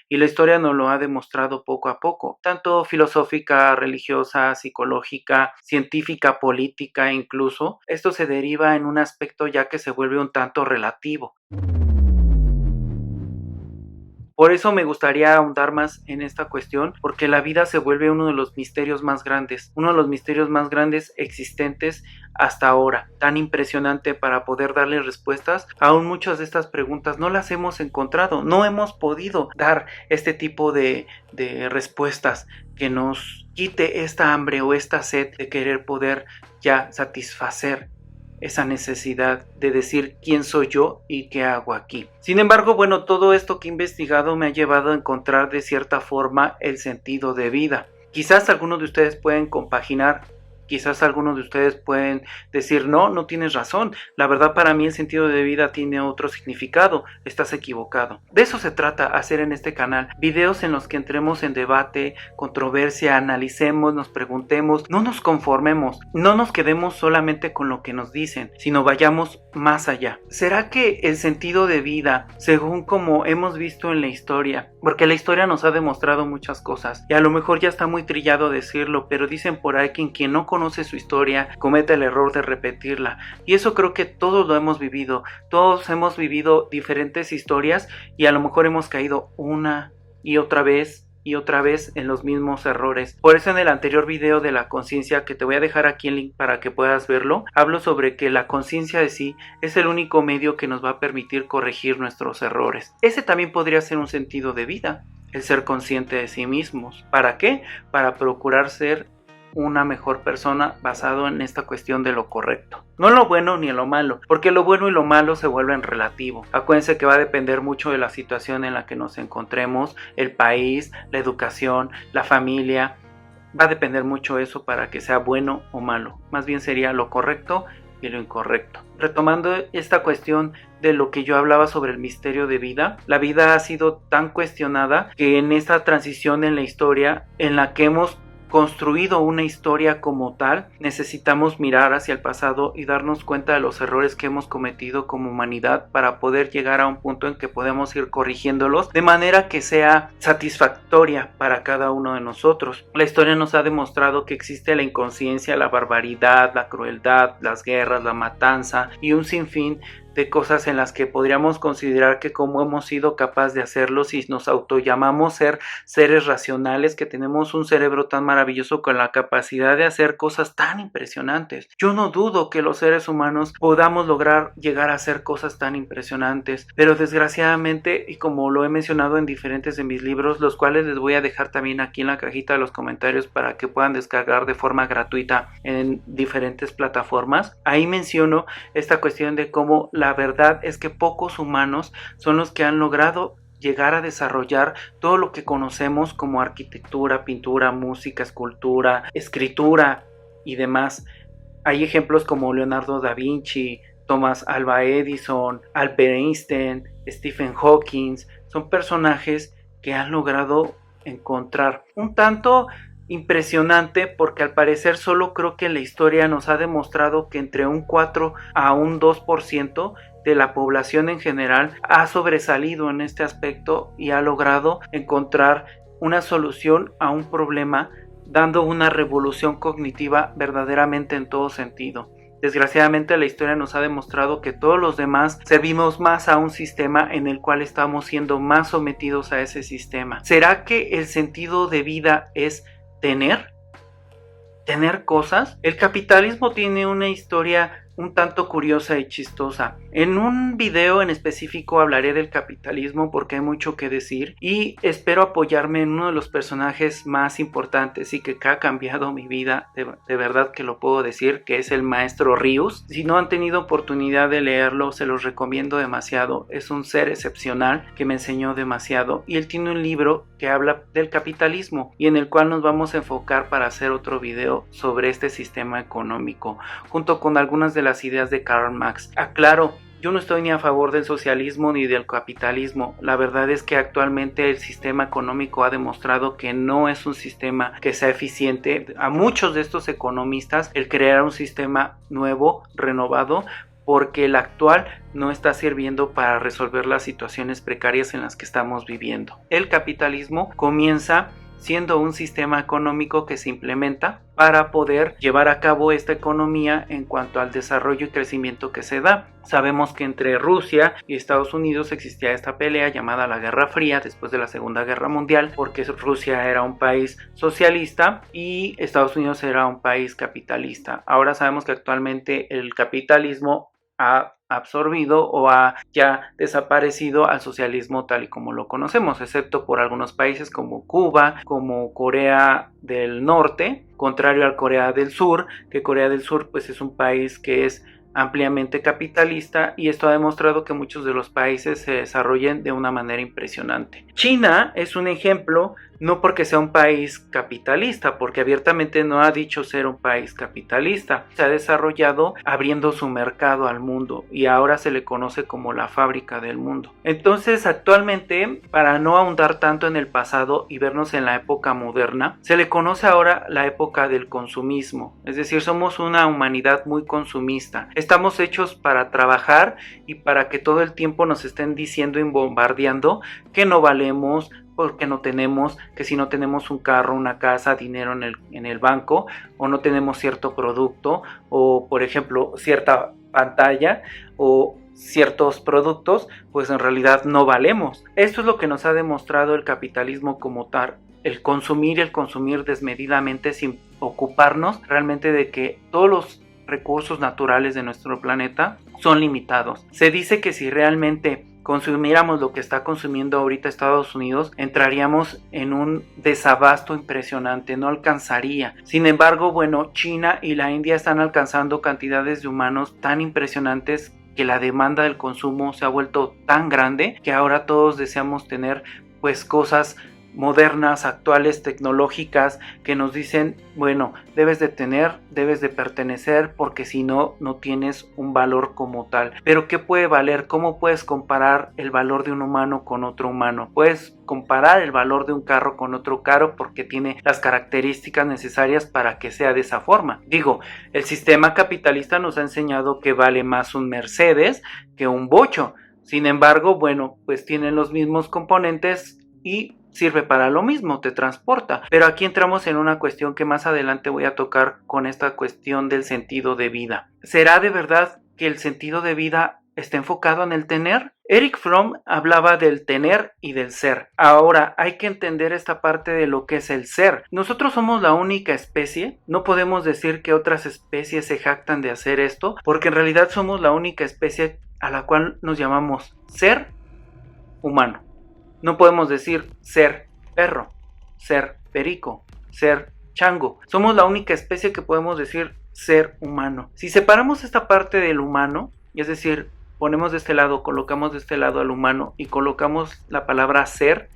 y la historia nos lo ha demostrado poco a poco, tanto filosófica, religiosa, psicológica, científica, política incluso. Esto se deriva en un aspecto ya que se vuelve un tanto relativo. Por eso me gustaría ahondar más en esta cuestión, porque la vida se vuelve uno de los misterios más grandes existentes hasta ahora, tan impresionante para poder darle respuestas. Aún muchas de estas preguntas no las hemos encontrado, no hemos podido dar este tipo de respuestas que nos quite esta hambre o esta sed de querer poder ya satisfacer esa necesidad de decir quién soy yo y qué hago aquí. Sin embargo, bueno, todo esto que he investigado me ha llevado a encontrar de cierta forma el sentido de vida. Quizás algunos de ustedes pueden compaginar, quizás algunos de ustedes pueden decir, no tienes razón, la verdad para mí el sentido de vida tiene otro significado, estás equivocado. De eso se trata hacer en este canal, videos en los que entremos en debate, controversia, analicemos, nos preguntemos, no nos conformemos, no nos quedemos solamente con lo que nos dicen, sino vayamos más allá. ¿Será que el sentido de vida, según como hemos visto en la historia, porque la historia nos ha demostrado muchas cosas, y a lo mejor ya está muy trillado decirlo, pero dicen por ahí que quien no conoce su historia comete el error de repetirla, y eso creo que todos lo hemos vivido, todos hemos vivido diferentes historias y a lo mejor hemos caído una y otra vez en los mismos errores. Por eso en el anterior video de la conciencia, que te voy a dejar aquí el link para que puedas verlo, hablo sobre que la conciencia de sí es el único medio que nos va a permitir corregir nuestros errores. Ese también podría ser un sentido de vida, el ser consciente de sí mismos. ¿Para qué? Para procurar ser una mejor persona basado en esta cuestión de lo correcto, no en lo bueno ni en lo malo, porque lo bueno y lo malo se vuelven relativo. Acuérdense que va a depender mucho de la situación en la que nos encontremos, el país, la educación, la familia, va a depender mucho eso para que sea bueno o malo, más bien sería lo correcto y lo incorrecto. Retomando esta cuestión de lo que yo hablaba sobre el misterio de vida, la vida ha sido tan cuestionada que en esta transición en la historia en la que hemos construido una historia como tal, necesitamos mirar hacia el pasado y darnos cuenta de los errores que hemos cometido como humanidad para poder llegar a un punto en que podemos ir corrigiéndolos de manera que sea satisfactoria para cada uno de nosotros. La historia nos ha demostrado que existe la inconsciencia, la barbaridad, la crueldad, las guerras, la matanza y un sinfín de cosas en las que podríamos considerar que como hemos sido capaces de hacerlo si nos autollamamos ser seres racionales, que tenemos un cerebro tan maravilloso con la capacidad de hacer cosas tan impresionantes. Yo no dudo que los seres humanos podamos lograr llegar a hacer cosas tan impresionantes, pero desgraciadamente, y como lo he mencionado en diferentes de mis libros, los cuales les voy a dejar también aquí en la cajita de los comentarios para que puedan descargar de forma gratuita en diferentes plataformas, ahí menciono esta cuestión de cómo la verdad es que pocos humanos son los que han logrado llegar a desarrollar todo lo que conocemos como arquitectura, pintura, música, escultura, escritura y demás. Hay ejemplos como Leonardo da Vinci, Thomas Alva Edison, Albert Einstein, Stephen Hawking. Son personajes que han logrado encontrar un tanto impresionante, porque al parecer solo creo que la historia nos ha demostrado que entre un 4 a un 2% de la población en general ha sobresalido en este aspecto y ha logrado encontrar una solución a un problema, dando una revolución cognitiva verdaderamente en todo sentido. Desgraciadamente la historia nos ha demostrado que todos los demás servimos más a un sistema en el cual estamos siendo más sometidos a ese sistema. ¿Será que el sentido de vida es tener cosas? El capitalismo tiene una historia un tanto curiosa y chistosa. En un video en específico hablaré del capitalismo porque hay mucho que decir y espero apoyarme en uno de los personajes más importantes y que ha cambiado mi vida, de verdad que lo puedo decir, que es el maestro Rius. Si no han tenido oportunidad de leerlo, se los recomiendo demasiado. Es un ser excepcional que me enseñó demasiado y él tiene un libro que habla del capitalismo y en el cual nos vamos a enfocar para hacer otro video sobre este sistema económico junto con algunas de las ideas de Karl Marx. Aclaro, yo no estoy ni a favor del socialismo ni del capitalismo. La verdad es que actualmente el sistema económico ha demostrado que no es un sistema que sea eficiente. A muchos de estos economistas el crear un sistema nuevo, renovado, porque el actual no está sirviendo para resolver las situaciones precarias en las que estamos viviendo. El capitalismo comienza siendo un sistema económico que se implementa para poder llevar a cabo esta economía en cuanto al desarrollo y crecimiento que se da. Sabemos que entre Rusia y Estados Unidos existía esta pelea llamada la Guerra Fría después de la Segunda Guerra Mundial, porque Rusia era un país socialista y Estados Unidos era un país capitalista. Ahora sabemos que actualmente el capitalismo ha absorbido o ha ya desaparecido al socialismo tal y como lo conocemos, excepto por algunos países como Cuba, como Corea del Norte, contrario a Corea del Sur, que Corea del Sur pues es un país que es ampliamente capitalista, y esto ha demostrado que muchos de los países se desarrollen de una manera impresionante. China es un ejemplo, no porque sea un país capitalista, porque abiertamente no ha dicho ser un país capitalista. Se ha desarrollado abriendo su mercado al mundo y ahora se le conoce como la fábrica del mundo. Entonces, actualmente, para no ahondar tanto en el pasado y vernos en la época moderna, se le conoce ahora la época del consumismo. Es decir, somos una humanidad muy consumista. Estamos hechos para trabajar y para que todo el tiempo nos estén diciendo y bombardeando que no valemos, porque no tenemos, que si no tenemos un carro, una casa, dinero en el banco, o no tenemos cierto producto, o por ejemplo cierta pantalla, o ciertos productos, pues en realidad no valemos. Esto es lo que nos ha demostrado el capitalismo como tal, el consumir desmedidamente sin ocuparnos realmente de que todos los recursos naturales de nuestro planeta son limitados. Se dice que si realmente consumiéramos lo que está consumiendo ahorita Estados Unidos, entraríamos en un desabasto impresionante, no alcanzaría. Sin embargo, bueno, China y la India están alcanzando cantidades de humanos tan impresionantes que la demanda del consumo se ha vuelto tan grande que ahora todos deseamos tener pues cosas modernas, actuales, tecnológicas, que nos dicen, bueno, debes de tener, debes de pertenecer, porque si no, no tienes un valor como tal. Pero ¿qué puede valer? ¿Cómo puedes comparar el valor de un humano con otro humano? Puedes comparar el valor de un carro con otro carro porque tiene las características necesarias para que sea de esa forma. Digo, el sistema capitalista nos ha enseñado que vale más un Mercedes que un bocho. Sin embargo, bueno, pues tienen los mismos componentes y sirve para lo mismo, te transporta. Pero aquí entramos en una cuestión que más adelante voy a tocar con esta cuestión del sentido de vida. ¿Será de verdad que el sentido de vida está enfocado en el tener? Erich Fromm hablaba del tener y del ser. Ahora hay que entender esta parte de lo que es el ser. Nosotros somos la única especie, no podemos decir que otras especies se jactan de hacer esto, porque en realidad somos la única especie a la cual nos llamamos ser humano. No podemos decir ser perro, ser perico, ser chango. Somos la única especie que podemos decir ser humano. Si separamos esta parte del humano, es decir, ponemos de este lado, colocamos de este lado al humano y colocamos la palabra ser,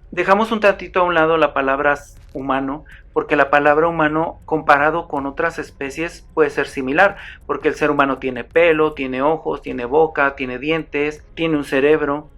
dejamos un tantito a un lado la palabra humano, porque la palabra humano comparado con otras especies puede ser similar, porque el ser humano tiene pelo, tiene ojos, tiene boca, tiene dientes, tiene un cerebro,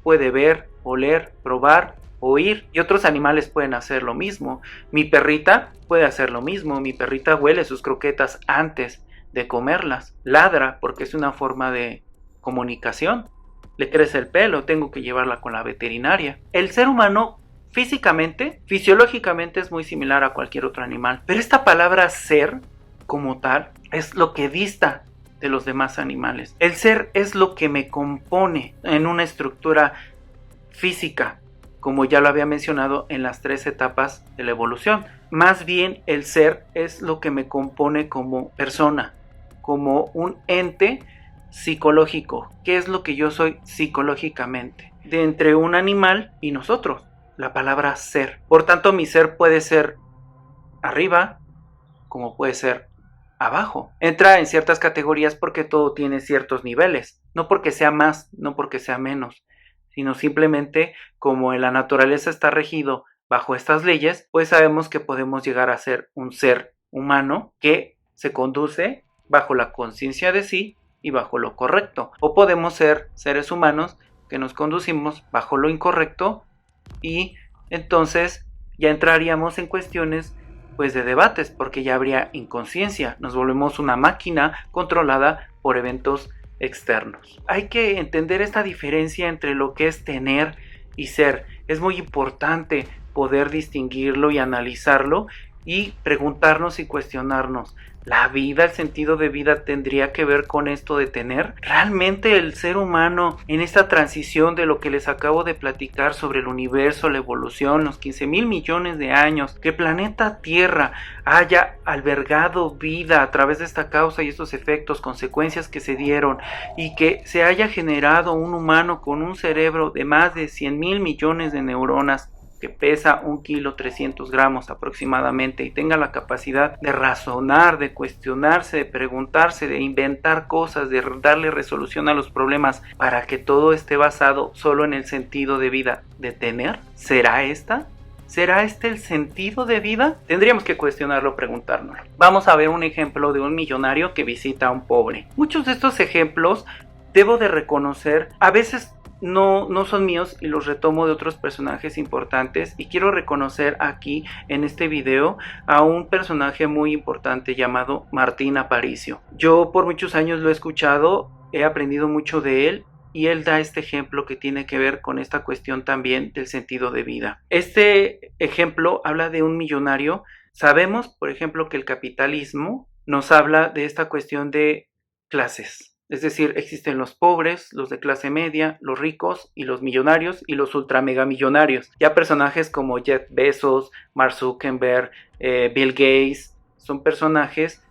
puede ver, oler, probar, oír, y otros animales pueden hacer lo mismo. Mi perrita puede hacer lo mismo. Mi perrita huele sus croquetas antes de comerlas, ladra porque es una forma de comunicación, le crece el pelo, tengo que llevarla con la veterinaria. El ser humano físicamente, fisiológicamente es muy similar a cualquier otro animal, pero esta palabra ser como tal es lo que dista de los demás animales. El ser es lo que me compone en una estructura física, como ya lo había mencionado en las 3 etapas de la evolución. Más bien el ser es lo que me compone como persona, como un ente psicológico. ¿Qué es lo que yo soy psicológicamente? De entre un animal y nosotros, la palabra ser. Por tanto, mi ser puede ser arriba, como puede ser abajo. Entra en ciertas categorías porque todo tiene ciertos niveles, no porque sea más, no porque sea menos, sino simplemente como en la naturaleza está regido bajo estas leyes, pues sabemos que podemos llegar a ser un ser humano que se conduce bajo la conciencia de sí y bajo lo correcto, o podemos ser seres humanos que nos conducimos bajo lo incorrecto, y entonces ya entraríamos en cuestiones pues de debates, porque ya habría inconsciencia, nos volvemos una máquina controlada por eventos externos. Hay que entender esta diferencia entre lo que es tener y ser. Es muy importante poder distinguirlo y analizarlo y preguntarnos y cuestionarnos. ¿La vida, el sentido de vida tendría que ver con esto de tener? ¿Realmente el ser humano en esta transición de lo que les acabo de platicar sobre el universo, la evolución, los 15,000 millones de años, que el planeta Tierra haya albergado vida a través de esta causa y estos efectos, consecuencias que se dieron y que se haya generado un humano con un cerebro de más de 100,000 millones de neuronas que pesa 1 kilo 300 gramos aproximadamente y tenga la capacidad de razonar, de cuestionarse, de preguntarse, de inventar cosas, de darle resolución a los problemas para que todo esté basado solo en el sentido de vida de tener? ¿Será esta? ¿Será este el sentido de vida? Tendríamos que cuestionarlo, preguntárnoslo. Vamos a ver un ejemplo de un millonario que visita a un pobre. Muchos de estos ejemplos, debo de reconocer, a veces no son míos y los retomo de otros personajes importantes, y quiero reconocer aquí en este video a un personaje muy importante llamado Martín Aparicio. Yo por muchos años lo he escuchado, he aprendido mucho de él y él da este ejemplo que tiene que ver con esta cuestión también del sentido de vida. Este ejemplo habla de un millonario. Sabemos, por ejemplo, que el capitalismo nos habla de esta cuestión de clases. Es decir, existen los pobres, los de clase media, los ricos y los millonarios y los ultra mega millonarios. Ya personajes como Jeff Bezos, Mark Zuckerberg, Bill Gates, son personajes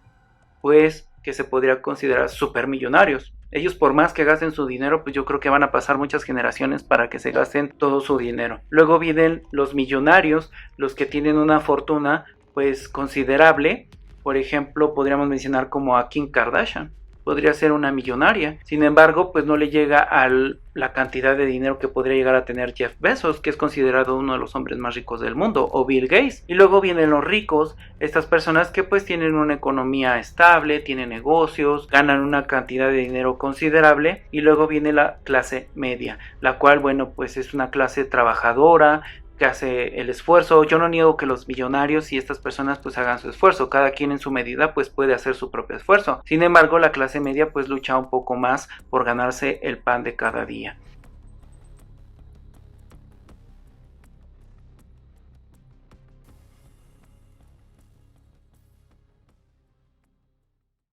pues que se podría considerar supermillonarios. Ellos, por más que gasten su dinero, pues yo creo que van a pasar muchas generaciones para que se gasten todo su dinero. Luego vienen los millonarios, los que tienen una fortuna pues considerable. Por ejemplo, podríamos mencionar como a Kim Kardashian. Podría ser una millonaria, sin embargo pues no le llega a la cantidad de dinero que podría llegar a tener Jeff Bezos, que es considerado uno de los hombres más ricos del mundo, o Bill Gates. Y luego vienen los ricos, estas personas que pues tienen una economía estable, tienen negocios, ganan una cantidad de dinero considerable. Y luego viene la clase media, la cual bueno pues es una clase trabajadora, que hace el esfuerzo. Yo no niego que los millonarios y estas personas pues hagan su esfuerzo, cada quien en su medida pues puede hacer su propio esfuerzo. Sin embargo, la clase media pues lucha un poco más por ganarse el pan de cada día.